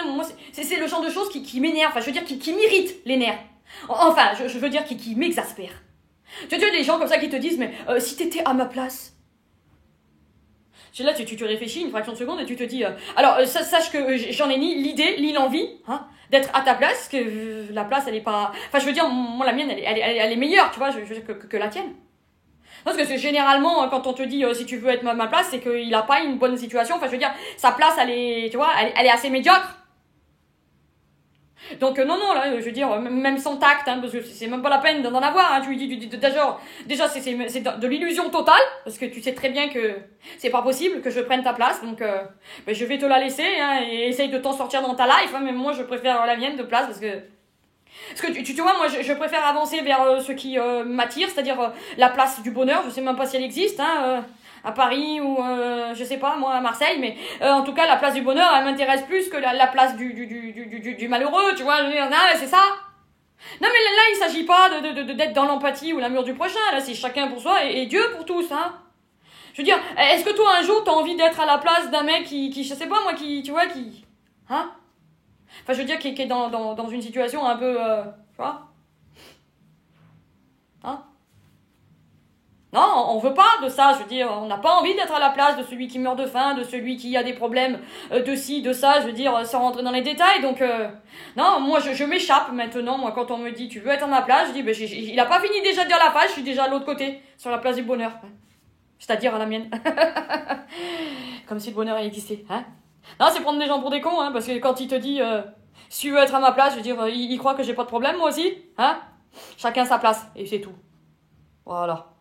Moi, c'est le genre de choses qui m'énerve, enfin, je veux dire, qui m'irrite les nerfs. Enfin, je veux dire, qui m'exaspère. Tu vois, des gens comme ça qui te disent, mais si t'étais à ma place. Là, tu réfléchis une fraction de seconde et tu te dis, alors, sache que j'en ai ni l'idée, ni l'envie, hein, d'être à ta place, que la place, elle est pas... Enfin, je veux dire, moi, la mienne, elle est meilleure, tu vois, je veux dire, que la tienne. Parce que généralement, quand on te dit si tu veux être ma place, c'est qu'il a pas une bonne situation. Enfin, je veux dire, sa place, elle est, tu vois, elle est assez médiocre. Donc non, là, je veux dire, même sans tact, hein, parce que c'est même pas la peine d'en avoir. Hein, tu lui dis déjà, c'est de l'illusion totale, parce que tu sais très bien que c'est pas possible que je prenne ta place. Donc, ben, je vais te la laisser, hein, et essaye de t'en sortir dans ta life. Hein, mais moi, je préfère la mienne de place, parce que tu vois, moi, je préfère avancer vers ce qui m'attire, c'est-à-dire la place du bonheur. Je sais même pas si elle existe, hein, à Paris ou, je sais pas, moi, à Marseille. Mais en tout cas, la place du bonheur, elle m'intéresse plus que la place du malheureux, tu vois. Je veux dire, ah, c'est ça. Non, mais là, il s'agit pas d'être dans l'empathie ou l'amour du prochain. Là, c'est chacun pour soi et Dieu pour tous, hein. Je veux dire, est-ce que toi, un jour, t'as envie d'être à la place d'un mec qui, je sais pas, moi, qui, tu vois, qui... Hein? Enfin, je veux dire, qui est dans une situation un peu... tu vois? Hein? Non, on veut pas de ça, je veux dire, on n'a pas envie d'être à la place de celui qui meurt de faim, de celui qui a des problèmes de ci, de ça, je veux dire, sans rentrer dans les détails, donc... non, moi, je m'échappe maintenant, moi, quand on me dit, tu veux être à ma place, je dis, ben, il a pas fini déjà de dire la phrase, je suis déjà à l'autre côté, sur la place du bonheur. C'est-à-dire à la mienne. Comme si le bonheur existait, hein? Non, c'est prendre des gens pour des cons, hein, parce que quand il te dit si tu veux être à ma place, je veux dire, il croit que j'ai pas de problème, moi aussi, hein? Chacun sa place, et c'est tout. Voilà.